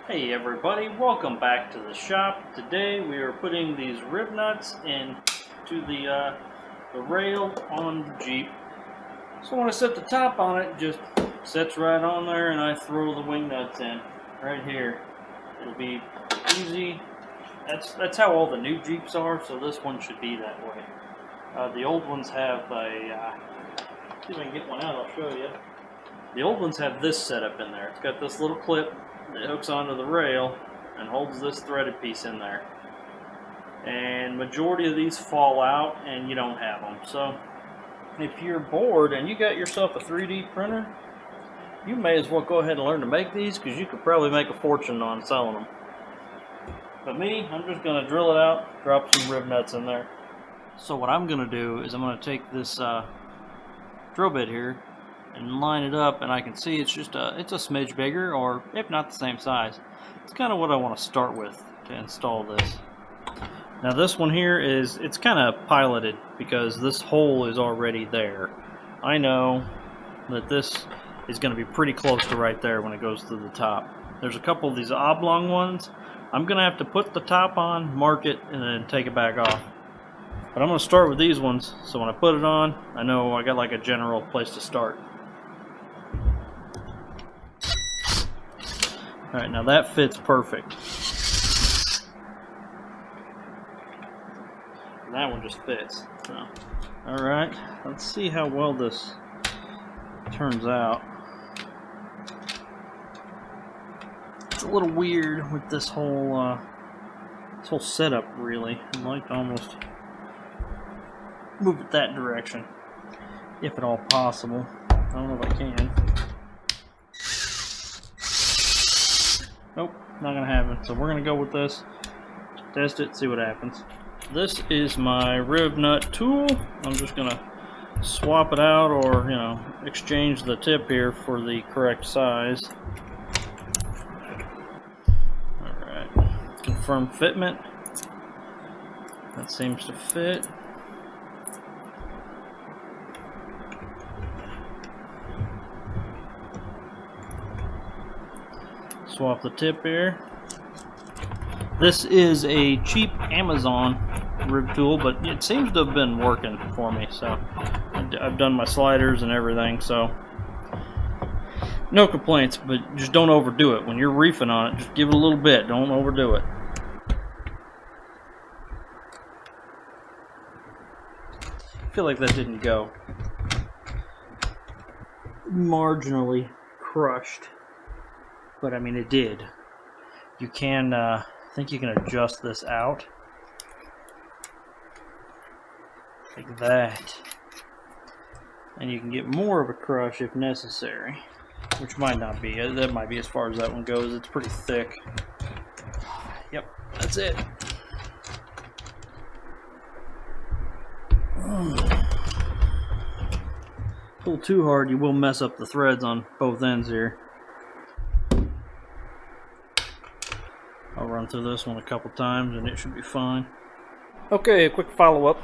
Hey everybody, welcome back to the shop. Today we are putting these rib nuts into the rail on the Jeep. So when I set the top on it, it just sets right on there and I throw the wing nuts in right here. It'll be easy. That's how all the new Jeeps are, so this one should be that way. The old ones have a, see if I can get one out, I'll show you. The old ones have this setup in there. It's got this little clip that hooks onto the rail and holds this threaded piece in there. And majority of these fall out and you don't have them. So if you're bored and you got yourself a 3D printer, you may as well go ahead and learn to make these, because you could probably make a fortune on selling them. But me, I'm just going to drill it out, drop some rib nuts in there. So what I'm going to do is I'm going to take this drill bit here and line it up, and I can see it's just it's a smidge bigger, or if not the same size. It's kind of what I want to start with to install this. Now this one here it's kind of piloted because this hole is already there. I know that this is going to be pretty close to right there when it goes through the top. There's a couple of these oblong ones. I'm going to have to put the top on, mark it, and then take it back off. But I'm going to start with these ones, so when I put it on, I know I got like a general place to start. Alright, now that fits perfect. And that one just fits. So. Alright, let's see how well this turns out. It's a little weird with this whole setup, really. I'd like to almost move it that direction, if at all possible. I don't know if I can. Nope, not gonna happen. So we're gonna go with this, test it, see what happens. This is my rib nut tool. I'm just gonna swap it out, or exchange the tip here for the correct size. Alright, confirm fitment. That seems to fit. Swap the tip here. This is a cheap Amazon rib tool, but it seems to have been working for me. So I've done my sliders and everything, so no complaints. But just don't overdo it when you're reefing on it. Just give it a little bit. Don't overdo it. I feel like that didn't go. Marginally crushed. But I mean, it did. You can, I think you can adjust this out. Like that. And you can get more of a crush if necessary. Which might not be. That might be as far as that one goes. It's pretty thick. Yep, that's it. Pull too hard, you will mess up the threads on both ends here. I'll run through this one a couple times and it should be fine. Okay, a quick follow-up.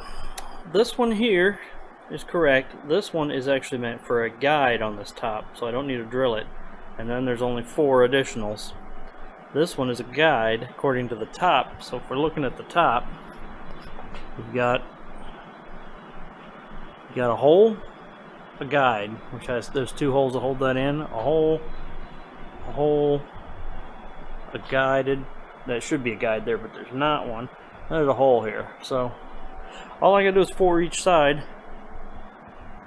This one here is correct. This one is actually meant for a guide on this top, so I don't need to drill it. And then there's only 4 additionals. This one is a guide according to the top, so if we're looking at the top, we've got a hole, a guide, which has those 2 holes to hold that in, a hole, a guided. That should be a guide there, but there's not one. There's a hole here. So all I gotta do is 4 each side,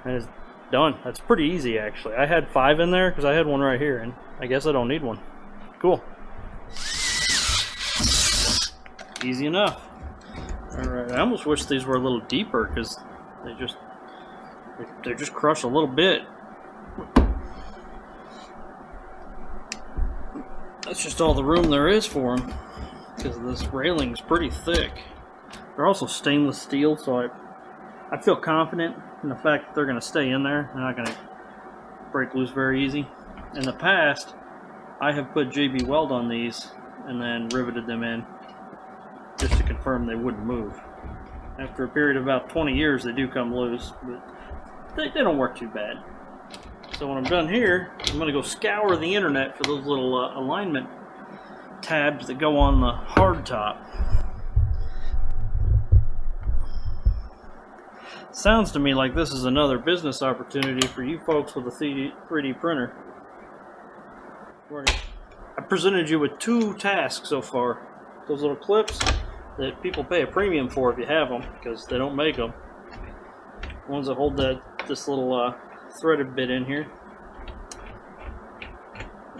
and it's done. That's pretty easy, actually. I had 5 in there because I had one right here, and I guess I don't need one. Cool. Easy enough. Alright, I almost wish these were a little deeper, because they just crush a little bit. That's just all the room there is for them, because this railing's pretty thick. They're also stainless steel, so I feel confident in the fact that they're going to stay in there. They're not going to break loose very easy. In the past, I have put JB Weld on these and then riveted them in just to confirm they wouldn't move. After a period of about 20 years, they do come loose, but they don't work too bad. So when I'm done here, I'm going to go scour the internet for those little alignment tabs that go on the hard top. Sounds to me like this is another business opportunity for you folks with a 3D printer. I presented you with 2 tasks so far. Those little clips that people pay a premium for if you have them, because they don't make them. Ones that hold this little threaded bit in here.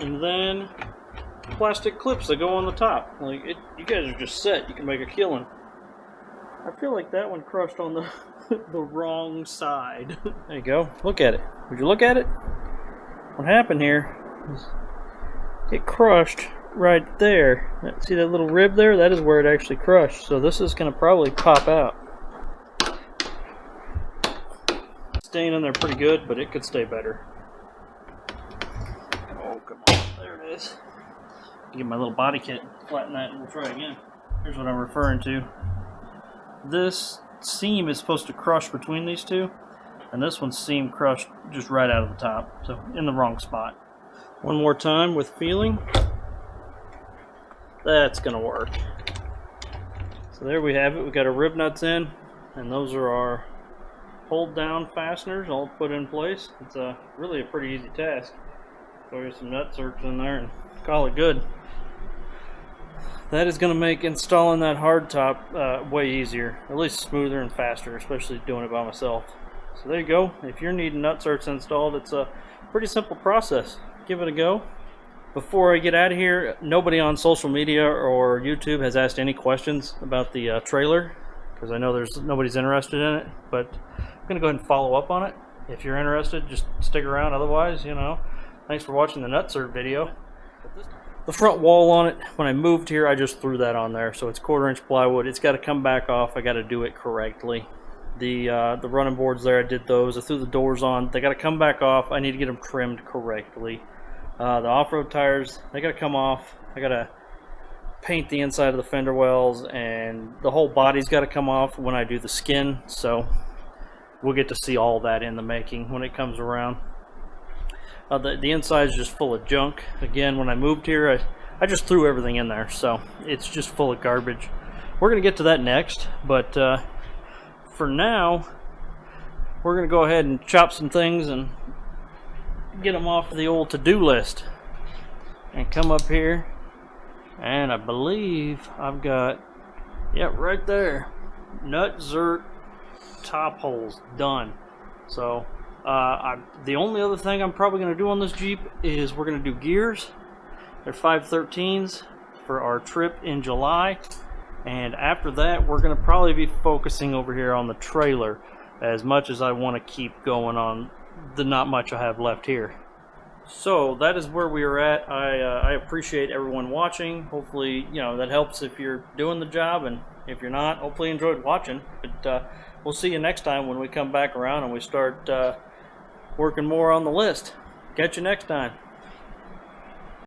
And then plastic clips that go on the top. Like you guys are just set. You can make a killing. I feel like that one crushed on the the wrong side. There you go. Look at it. Would you look at it? What happened here is it crushed right there. See that little rib there? That is where it actually crushed. So this is going to probably pop out. Staying in there pretty good, but it could stay better. Oh, come on. There it is. Get my little body kit, flatten that, and we'll try again. Here's what I'm referring to. This seam is supposed to crush between these two, and this one's seam crushed just right out of the top, so in the wrong spot. One more time with feeling. That's gonna work. So there we have it. We got our rib nuts in, and those are our hold down fasteners all put in place. It's really a pretty easy task. Throw some nut certs in there and call it good. That is going to make installing that hard top way easier, at least smoother and faster, especially doing it by myself. So there you go. If you're needing nut certs installed, it's a pretty simple process. Give it a go. Before I get out of here, nobody on social media or YouTube has asked any questions about the trailer, because I know nobody's interested in it, but I'm going to go ahead and follow up on it. If you're interested, just stick around. Otherwise, thanks for watching the nut cert video. The front wall on it, when I moved here, I just threw that on there. So it's 1/4 inch plywood. It's got to come back off. I got to do it correctly. The running boards there, I did those. I threw the doors on. They got to come back off. I need to get them trimmed correctly. The off-road tires, they got to come off. I got to paint the inside of the fender wells, and the whole body's got to come off when I do the skin. So we'll get to see all that in the making when it comes around. The inside is just full of junk. Again, when I moved here, I just threw everything in there, so it's just full of garbage. We're going to get to that next, but for now, we're going to go ahead and chop some things and get them off the old to-do list. And come up here, and I believe I've got, right there, nut zert top holes done. So the only other thing I'm probably going to do on this Jeep is we're going to do gears. They're 513s for our trip in July, and after that we're going to probably be focusing over here on the trailer, as much as I want to keep going on the not much I have left here. So that is where we are at. I appreciate everyone watching. Hopefully that helps if you're doing the job, and if you're not, hopefully you enjoyed watching. But we'll see you next time when we come back around and we start working more on the list. Catch you next time.